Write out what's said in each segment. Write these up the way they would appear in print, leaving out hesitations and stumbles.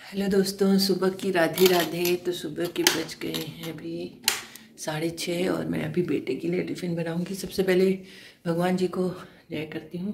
Hello दोस्तों, सुबह की राधे राधे। तो सुबह के बज गए हैं अभी 6:30 और मैं अभी बेटे के लिए टिफ़िन बनाऊंगी। सबसे पहले भगवान जी को जय करती हूँ,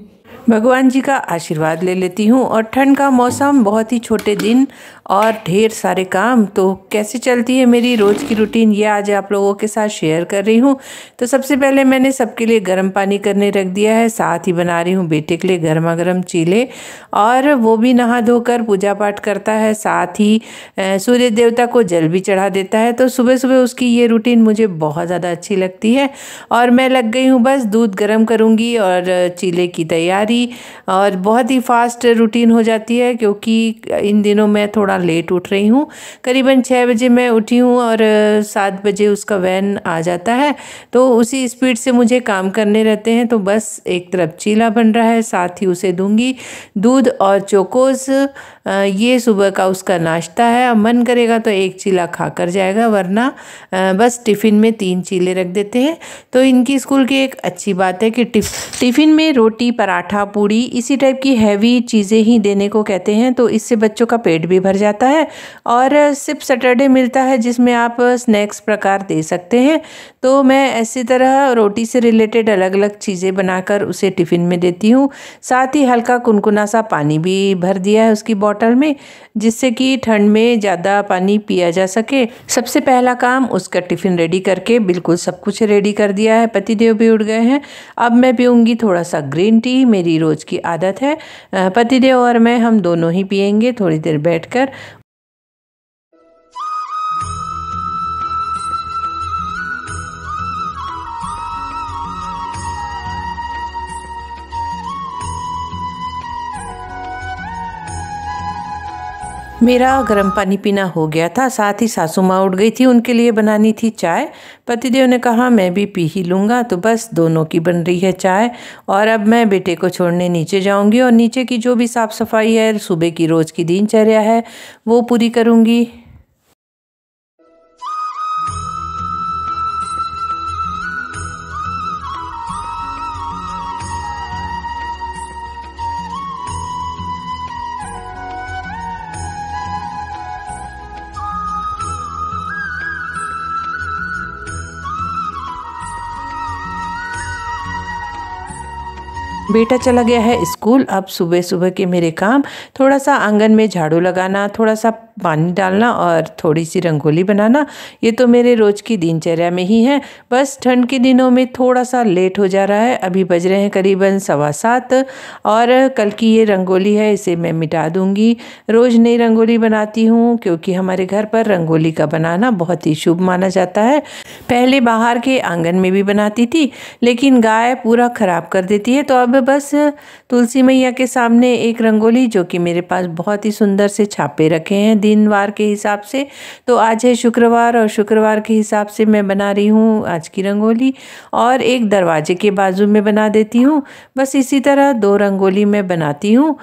भगवान जी का आशीर्वाद ले लेती हूँ। और ठंड का मौसम, बहुत ही छोटे दिन और ढेर सारे काम। तो कैसे चलती है मेरी रोज़ की रूटीन, ये आज आप लोगों के साथ शेयर कर रही हूँ। तो सबसे पहले मैंने सबके लिए गर्म पानी करने रख दिया है, साथ ही बना रही हूँ बेटे के लिए गर्मा गर्म चीले। और वो भी नहा धोकर पूजा पाठ करता है, साथ ही सूर्य देवता को जल भी चढ़ा देता है। तो सुबह सुबह उसकी ये रूटीन मुझे बहुत ज़्यादा अच्छी लगती है। और मैं लग गई हूँ, बस दूध गर्म करूँगी और चीले की तैयारी। और बहुत ही फास्ट रूटीन हो जाती है, क्योंकि इन दिनों मैं थोड़ा लेट उठ रही हूँ। करीबन 6 बजे मैं उठी हूँ और 7 बजे उसका वैन आ जाता है। तो उसी स्पीड से मुझे काम करने रहते हैं। तो बस एक तरफ चीला बन रहा है, साथ ही उसे दूंगी दूध और चोकोस। ये सुबह का उसका नाश्ता है। अब मन करेगा तो एक चीला खा कर जाएगा, वरना बस टिफ़िन में 3 चीले रख देते हैं। तो इनकी स्कूल की एक अच्छी बात है कि टिफ़िन में रोटी, पराठा, पूड़ी, इसी टाइप की हैवी चीज़ें ही देने को कहते हैं। तो इससे बच्चों का पेट भी भर जाता है। और सिर्फ सैटरडे मिलता है जिसमें आप स्नैक्स प्रकार दे सकते हैं। तो मैं ऐसी तरह रोटी से रिलेटेड अलग अलग चीज़ें बनाकर उसे टिफ़िन में देती हूँ। साथ ही हल्का कुनकुना सा पानी भी भर दिया है उसकी बॉटल में, जिससे कि ठंड में ज़्यादा पानी पिया जा सके। सबसे पहला काम उसका टिफ़िन रेडी करके बिल्कुल सब कुछ रेडी कर दिया है। पतिदेव भी उठ गए हैं। अब मैं पीऊँगी थोड़ा सा ग्रीन टी, मेरी रोज़ की आदत है। पतिदेव और मैं, हम दोनों ही पिएंगे थोड़ी देर बैठकर। मेरा गर्म पानी पीना हो गया था, साथ ही सासू माँ उठ गई थी, उनके लिए बनानी थी चाय। पतिदेव ने कहा मैं भी पी ही लूँगा, तो बस दोनों की बन रही है चाय। और अब मैं बेटे को छोड़ने नीचे जाऊँगी और नीचे की जो भी साफ़ सफाई है, सुबह की रोज़ की दिनचर्या है, वो पूरी करूँगी। बेटा चला गया है स्कूल। अब सुबह सुबह के मेरे काम, थोड़ा सा आंगन में झाड़ू लगाना, थोड़ा सा पानी डालना और थोड़ी सी रंगोली बनाना, ये तो मेरे रोज़ की दिनचर्या में ही है। बस ठंड के दिनों में थोड़ा सा लेट हो जा रहा है। अभी बज रहे हैं करीबन 7:15 और कल की ये रंगोली है, इसे मैं मिटा दूँगी। रोज़ नई रंगोली बनाती हूँ, क्योंकि हमारे घर पर रंगोली का बनाना बहुत ही शुभ माना जाता है। पहले बाहर के आंगन में भी बनाती थी, लेकिन गाय पूरा ख़राब कर देती है। तो अब बस तुलसी मैया के सामने एक रंगोली, जो कि मेरे पास बहुत ही सुंदर से छापे रखे हैं दिनवार के हिसाब से। तो आज है शुक्रवार और शुक्रवार के हिसाब से मैं बना रही हूँ आज की रंगोली। और एक दरवाजे के बाजू में बना देती हूँ। बस इसी तरह 2 रंगोली मैं बनाती हूँ।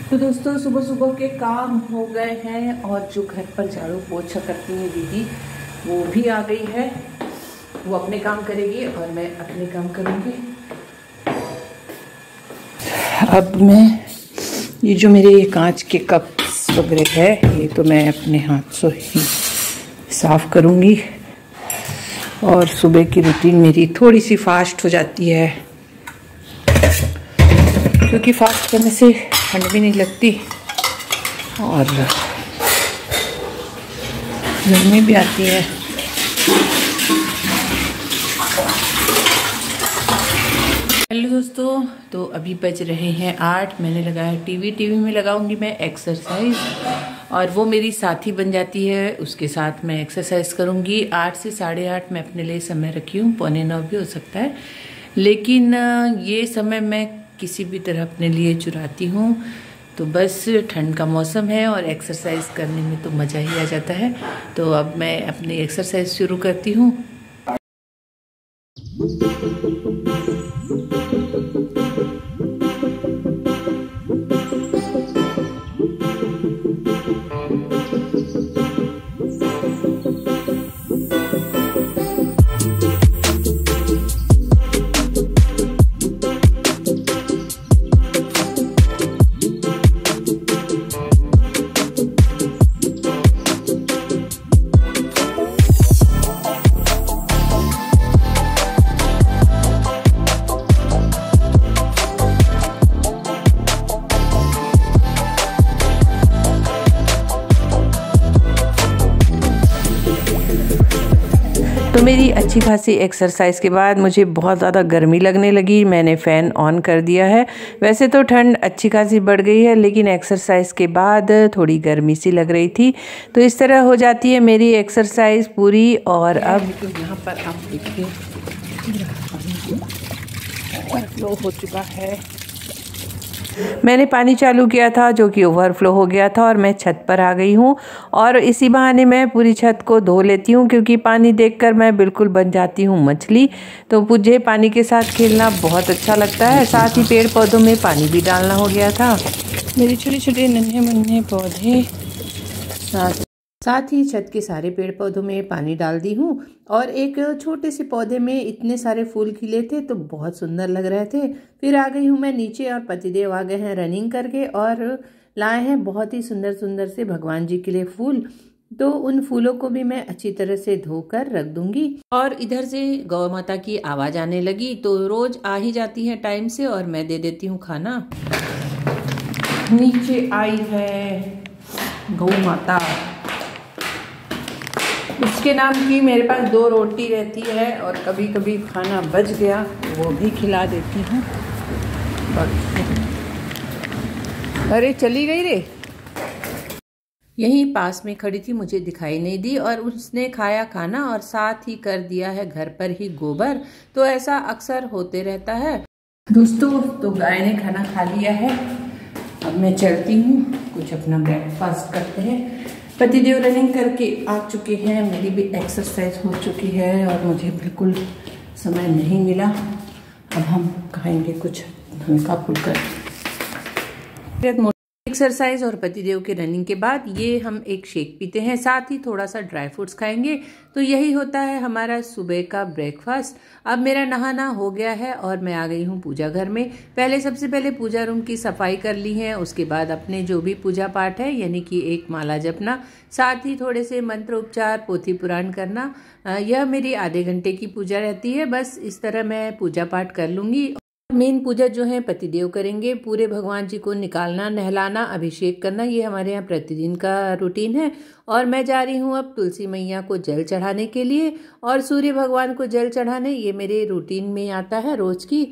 तो दोस्तों, सुबह सुबह के काम हो गए हैं और जो घर पर झाड़ू पोछा करती है दीदी, वो भी आ गई है। वो अपने काम करेगी और मैं अपने काम करूँगी। अब मैं ये जो मेरे कांच के कप्स वगैरह है, ये तो मैं अपने हाथ से ही साफ़ करूँगी। और सुबह की रूटीन मेरी थोड़ी सी फास्ट हो जाती है, क्योंकि फास्ट करने से ठंड भी नहीं लगती और गर्मी भी आती है। हेलो दोस्तों, तो अभी बज रहे हैं 8। मैंने लगाया टीवी में लगाऊंगी मैं एक्सरसाइज, और वो मेरी साथी बन जाती है। उसके साथ मैं एक्सरसाइज करूंगी। 8 से 8:30 मैं अपने लिए समय रखी हूँ, 8:45 भी हो सकता है, लेकिन ये समय मैं किसी भी तरह अपने लिए चुराती हूँ। तो बस ठंड का मौसम है और एक्सरसाइज करने में तो मज़ा ही आ जाता है। तो अब मैं अपनी एक्सरसाइज शुरू करती हूँ। तो मेरी अच्छी खासी एक्सरसाइज के बाद मुझे बहुत ज़्यादा गर्मी लगने लगी। मैंने फ़ैन ऑन कर दिया है। वैसे तो ठंड अच्छी खासी बढ़ गई है, लेकिन एक्सरसाइज के बाद थोड़ी गर्मी सी लग रही थी। तो इस तरह हो जाती है मेरी एक्सरसाइज पूरी। और अब तो यहाँ पर आप देखिए ओवरफ्लो हो चुका है। मैंने पानी चालू किया था जो कि ओवरफ्लो हो गया था और मैं छत पर आ गई हूँ। और इसी बहाने मैं पूरी छत को धो लेती हूँ, क्योंकि पानी देखकर मैं बिल्कुल बन जाती हूँ मछली। तो मुझे पानी के साथ खेलना बहुत अच्छा लगता है। साथ ही पेड़ पौधों में पानी भी डालना हो गया था। मेरे छोटे छोटे नन्हे मुन्ने पौधे, साथ ही छत के सारे पेड़ पौधों में पानी डाल दी हूँ। और एक छोटे से पौधे में इतने सारे फूल खिले थे तो बहुत सुंदर लग रहे थे। फिर आ गई हूँ मैं नीचे और पतिदेव आ गए हैं रनिंग करके और लाए हैं बहुत ही सुंदर सुंदर से भगवान जी के लिए फूल। तो उन फूलों को भी मैं अच्छी तरह से धोकर रख दूंगी। और इधर से गौ माता की आवाज़ आने लगी, तो रोज आ ही जाती है टाइम से और मैं दे देती हूँ खाना। नीचे आई है गौ माता। उसके नाम की मेरे पास 2 रोटी रहती है और कभी कभी खाना बच गया वो भी खिला देती हूँ। अरे चली गई रे। यहीं पास में खड़ी थी, मुझे दिखाई नहीं दी और उसने खाया खाना और साथ ही कर दिया है घर पर ही गोबर। तो ऐसा अक्सर होते रहता है दोस्तों। तो गाय ने खाना खा लिया है। अब मैं चलती हूँ, कुछ अपना ब्रेकफास्ट करते हैं। पतिदेव रनिंग करके आ चुके हैं, मेरी भी एक्सरसाइज हो चुकी है और मुझे बिल्कुल समय नहीं मिला। अब हम खाएंगे कुछ हल्का फुल्का। एक्सरसाइज और पतिदेव के रनिंग के बाद ये हम एक शेक पीते हैं, साथ ही थोड़ा सा ड्राई फ्रूट्स खाएंगे। तो यही होता है हमारा सुबह का ब्रेकफास्ट। अब मेरा नहाना हो गया है और मैं आ गई हूँ पूजा घर में। सबसे पहले पूजा रूम की सफाई कर ली है। उसके बाद अपने जो भी पूजा पाठ है, यानी कि एक माला जपना, साथ ही थोड़े से मंत्र उपचार, पोथी पुराण करना, यह मेरी आधे घंटे की पूजा रहती है। बस इस तरह मैं पूजा पाठ कर लूँगी। मेन पूजा जो है पतिदेव करेंगे। पूरे भगवान जी को निकालना, नहलाना, अभिषेक करना, ये हमारे यहाँ प्रतिदिन का रूटीन है। और मैं जा रही हूँ अब तुलसी मैया को जल चढ़ाने के लिए और सूर्य भगवान को जल चढ़ाने। ये मेरे रूटीन में आता है रोज की।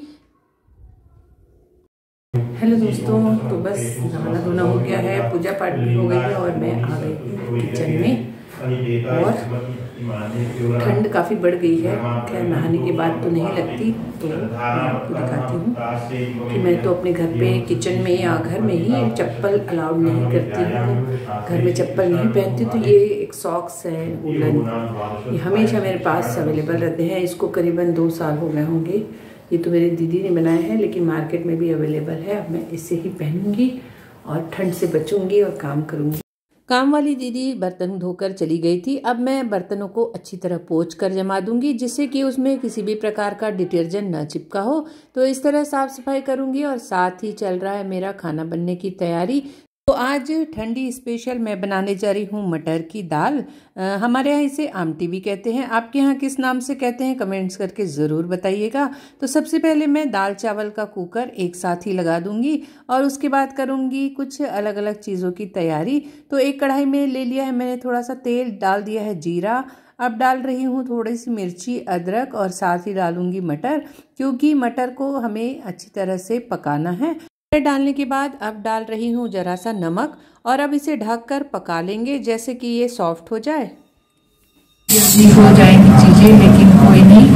हेलो दोस्तों, तो बस नहाना धोना हो गया है, पूजा पाठ भी हो गई है और मैं आ गई हूँ किचन में। और ठंड काफ़ी बढ़ गई है। खैर नहाने के बाद तो नहीं लगती। तो मैं आपको दिखाती हूँ कि मैं तो अपने घर पे किचन में या घर में ही चप्पल अलाउड नहीं करती हूँ। घर में चप्पल नहीं पहनती। तो ये एक सॉक्स है वूलन, ये हमेशा मेरे पास अवेलेबल रहते हैं। इसको करीबन 2 साल हो गए होंगे। ये तो मेरी दीदी ने बनाया है, लेकिन मार्केट में भी अवेलेबल है। अब मैं इसे ही पहनूंगी और ठंड से बचूंगी और काम करूंगी। काम वाली दीदी बर्तन धोकर चली गई थी। अब मैं बर्तनों को अच्छी तरह पोंछ कर जमा दूंगी, जिससे कि उसमें किसी भी प्रकार का डिटर्जेंट न चिपका हो। तो इस तरह साफ सफाई करूंगी और साथ ही चल रहा है मेरा खाना बनने की तैयारी। तो आज ठंडी स्पेशल मैं बनाने जा रही हूँ मटर की दाल। हमारे यहाँ इसे आमटी भी कहते हैं। आपके यहाँ किस नाम से कहते हैं कमेंट्स करके ज़रूर बताइएगा। तो सबसे पहले मैं दाल चावल का कुकर एक साथ ही लगा दूंगी और उसके बाद करूँगी कुछ अलग अलग चीज़ों की तैयारी। तो एक कढ़ाई में ले लिया है मैंने थोड़ा सा तेल, डाल दिया है जीरा। अब डाल रही हूँ थोड़ी सी मिर्ची, अदरक और साथ ही डालूंगी मटर, क्योंकि मटर को हमें अच्छी तरह से पकाना है। डालने के बाद अब डाल रही हूँ जरा सा नमक और अब इसे ढककर पका लेंगे जैसे कि ये सॉफ्ट हो जाए। जल्दी हो जाएंगी चीज़ें, लेकिन कोई नहीं,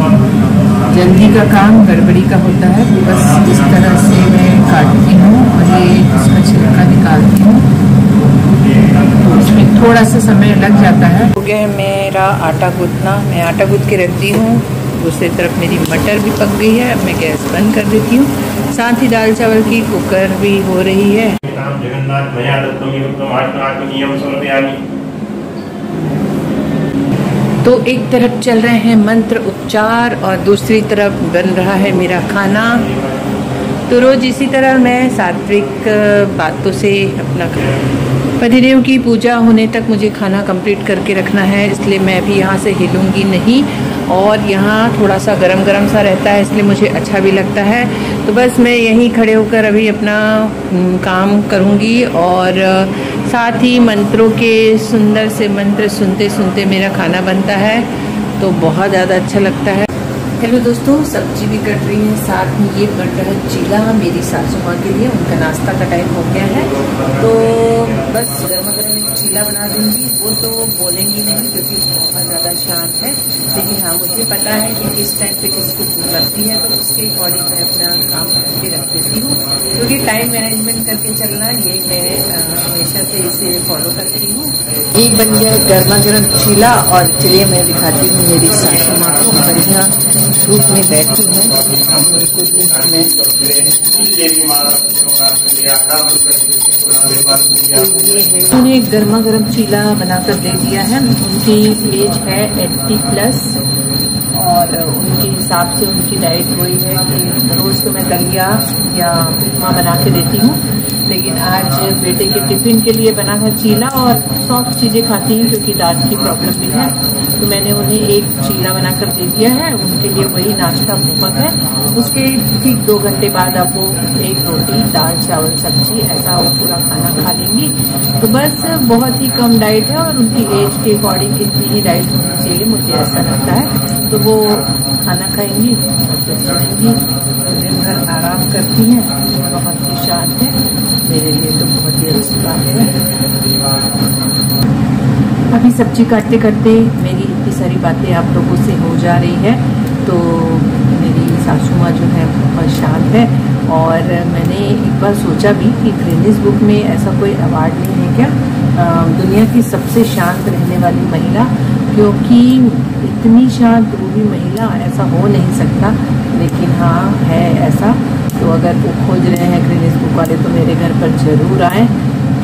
जल्दी का काम गड़बड़ी का होता है। बस इस तरह से मैं काटती हूँ और इसका छिलका निकालती हूँ। इसमें थोड़ा सा समय लग जाता है। हो गया है मेरा आटा गूंथना। मैं आटा गूंथ के रख दी हूँ। दूसरी तरफ मेरी मटर भी पक गई है। अब मैं गैस बंद कर देती हूँ। साथ ही दाल चावल की कुकर भी हो रही है। तो एक तरफ चल रहे हैं मंत्र उच्चार और दूसरी तरफ बन रहा है मेरा खाना। तो रोज इसी तरह मैं सात्विक बातों से अपना पतिदेव की पूजा होने तक मुझे खाना कंप्लीट करके रखना है, इसलिए मैं भी यहाँ से हिलूंगी नहीं। और यहाँ थोड़ा सा गरम गरम सा रहता है, इसलिए मुझे अच्छा भी लगता है। तो बस मैं यहीं खड़े होकर अभी अपना काम करूँगी और साथ ही मंत्रों के सुंदर से मंत्र सुनते सुनते मेरा खाना बनता है, तो बहुत ज़्यादा अच्छा लगता है। हेलो दोस्तों, सब्जी भी कट रही है, साथ में ये बन रहा है चीला मेरी सासू माँ के लिए। उनका नाश्ता का टाइम हो गया है, तो बस गर्मा गर्म चीला बना दूंगी। वो तो बोलेंगी नहीं क्योंकि बहुत ज़्यादा शांत है, लेकिन हाँ मुझे पता है कि किस टाइम पे किसको भूख लगती है, तो उसके अकॉर्डिंग मैं अपना काम करके रख देती हूँ। क्योंकि टाइम मैनेजमेंट करके चलना ये मैं हमेशा से इसे फॉलो करती हूँ। एक बन गया गर्मा गर्म चीला और चलिए मैं दिखाती हूँ मेरी सासू माँ को। बढ़िया धूप में बैठी हूँ, उनको धूप में उन्होंने गर्मा गर्म चीला बनाकर दे दिया है। उनकी एज है 80+ और उनके हिसाब से उनकी डाइट वही है कि रोज़ तो मैं दलिया या उपमा बना के देती हूँ, लेकिन आज बेटे के टिफिन के लिए बना है चीला और सॉफ्ट चीज़ें खाती हैं क्योंकि दांत की प्रॉब्लम भी है। तो मैंने उन्हें एक चीला बनाकर दे दिया है, उनके लिए वही नाश्ता बहुत है। उसके ठीक 2 घंटे बाद अब वो एक रोटी दाल चावल सब्जी ऐसा वो पूरा खाना खा लेंगी। तो बस बहुत ही कम डाइट है और उनकी एज के अकॉर्डिंग इतनी ही डाइट होनी चाहिए, मुझे ऐसा लगता है। तो वो खाना खाएंगी और फिर सोएंगी, दिन भर आराम करती हैं, बहुत ही शांत है। मेरे लिए तो बहुत ही अच्छी बात है। अभी सब्जी काटते काटते मेरी इतनी सारी बातें आप लोगों से हो जा रही है, तो मेरी सासू माँ जो है बहुत शांत है। और मैंने एक बार सोचा भी कि गिनीज बुक में ऐसा कोई अवार्ड नहीं है क्या, दुनिया की सबसे शांत रहने वाली महिला, क्योंकि इतनी शांत वो भी महिला, ऐसा हो नहीं सकता। लेकिन हाँ है ऐसा। तो अगर वो खोज रहे हैं गिनीज बुक वाले तो मेरे घर पर ज़रूर आएँ,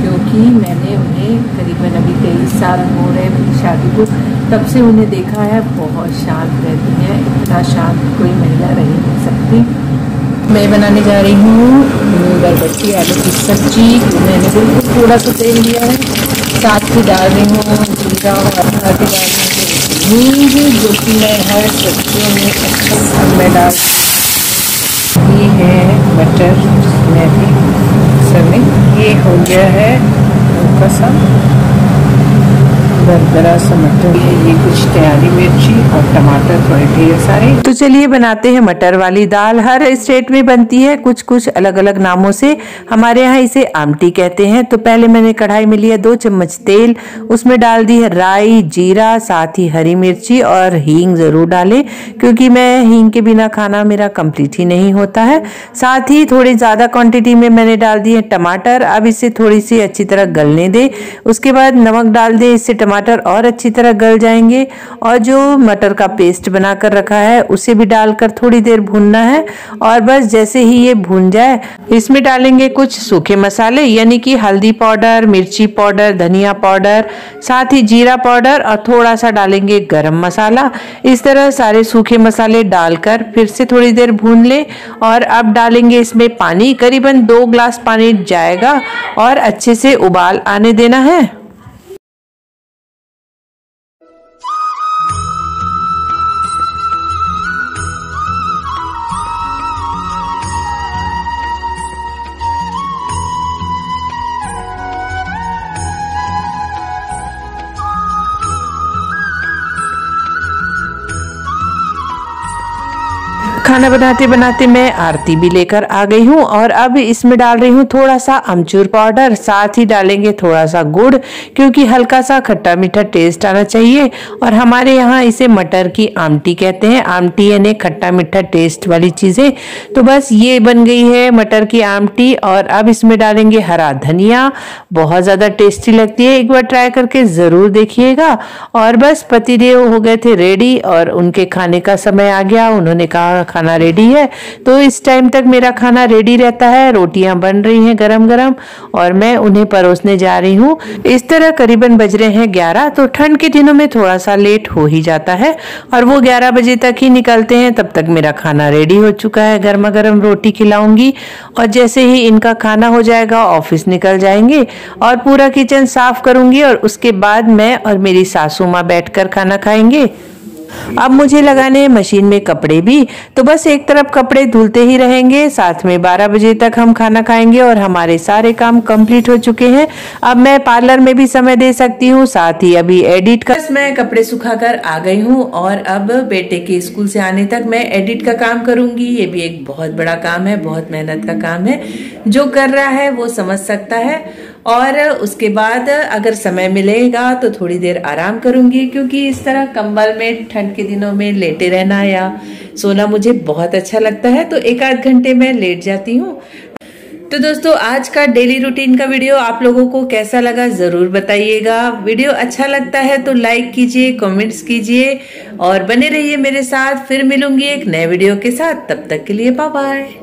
क्योंकि मैंने उन्हें करीबन अभी 23 साल हो रहे मेरी शादी को, तब से उन्हें देखा है, बहुत शांत रहती हैं। इतना शांत कोई महिला रह नहीं सकती। मैं बनाने जा रही हूँ बरबट्टी आलू की सब्जी। मैंने बिल्कुल थोड़ा सा तेल लिया है, साथ ही डाल रही हूँ जीरा और हल्दी, डाल रही हूँ हींग, जो कि मैं हर सब्जियों में अक्सर मैं डाल। ये है मटर, मैं भी समय ये हो गया है हल्का सा दरदरा सा मटर। ये कुछ तैयारी मिर्ची और टमाटर थोड़े ढेर सारे। तो चलिए बनाते हैं मटर वाली दाल। हर स्टेट में बनती है कुछ कुछ अलग अलग नामों से। हमारे यहाँ इसे आमटी कहते हैं। तो पहले मैंने कढ़ाई में लिया 2 चम्मच तेल, उसमें डाल दी है राई, जीरा, साथ ही हरी मिर्ची और हींग जरूर डालें, क्योंकि मैं हींग के बिना खाना मेरा कंप्लीट ही नहीं होता है। साथ ही थोड़ी ज्यादा क्वांटिटी में मैंने डाल दिए टमाटर। अब इसे थोड़ी सी अच्छी तरह गलने दे। उसके बाद नमक डाल दे, इससे टमाटर और अच्छी तरह गल जाएंगे। और जो मटर का पेस्ट बनाकर रखा है उसे भी डालकर थोड़ी देर भूनना है। और बस जैसे ही ये भून जाए, इसमें डालेंगे कुछ सूखे मसाले, यानी कि हल्दी पाउडर, मिर्ची पाउडर, धनिया पाउडर, साथ ही जीरा पाउडर और थोड़ा सा डालेंगे गरम मसाला। इस तरह सारे सूखे मसाले डालकर फिर से थोड़ी देर भून ले। और अब डालेंगे इसमें पानी, करीबन 2 ग्लास पानी जाएगा और अच्छे से उबाल आने देना है। खाना बनाते बनाते मैं आरती भी लेकर आ गई हूँ और अब इसमें डाल रही हूँ थोड़ा सा अमचूर पाउडर, साथ ही डालेंगे थोड़ा सा गुड़, क्योंकि हल्का सा खट्टा मीठा टेस्ट आना चाहिए। और हमारे यहाँ इसे मटर की आमटी कहते हैं, आमटी यानी खट्टा मीठा टेस्ट वाली चीजें। तो बस ये बन गई है मटर की आमटी। और अब इसमें डालेंगे हरा धनिया, बहुत ज्यादा टेस्टी लगती है, एक बार ट्राई करके जरूर देखिएगा। और बस पतिदेव हो गए थे रेडी और उनके खाने का समय आ गया। उन्होंने कहा खाना रेडी है, तो इस टाइम तक मेरा खाना रेडी रहता है। रोटियां बन रही हैं गरम गरम और मैं उन्हें परोसने जा रही हूँ। इस तरह करीबन बज रहे हैं 11। तो ठंड के दिनों में थोड़ा सा लेट हो ही जाता है और वो 11 बजे तक ही निकलते हैं। तब तक मेरा खाना रेडी हो चुका है, गर्मा गर्म रोटी खिलाऊंगी और जैसे ही इनका खाना हो जाएगा ऑफिस निकल जाएंगे और पूरा किचन साफ करूंगी और उसके बाद मैं और मेरी सासू माँ बैठकर खाना खाएंगे। अब मुझे लगाने हैं मशीन में कपड़े भी, तो बस एक तरफ कपड़े धुलते ही रहेंगे, साथ में 12 बजे तक हम खाना खाएंगे और हमारे सारे काम कंप्लीट हो चुके हैं। अब मैं पार्लर में भी समय दे सकती हूँ, साथ ही अभी एडिट कर, बस मैं कपड़े सुखाकर आ गई हूँ और अब बेटे के स्कूल से आने तक मैं एडिट का काम करूंगी। ये भी एक बहुत बड़ा काम है, बहुत मेहनत का काम है, जो कर रहा है वो समझ सकता है। और उसके बाद अगर समय मिलेगा तो थोड़ी देर आराम करूंगी, क्योंकि इस तरह कंबल में ठंड के दिनों में लेटे रहना या सोना मुझे बहुत अच्छा लगता है। तो एक आध घंटे में लेट जाती हूँ। तो दोस्तों आज का डेली रूटीन का वीडियो आप लोगों को कैसा लगा जरूर बताइएगा। वीडियो अच्छा लगता है तो लाइक कीजिए, कमेंट्स कीजिए और बने रहिए मेरे साथ। फिर मिलूंगी एक नए वीडियो के साथ, तब तक के लिए बाय बाय।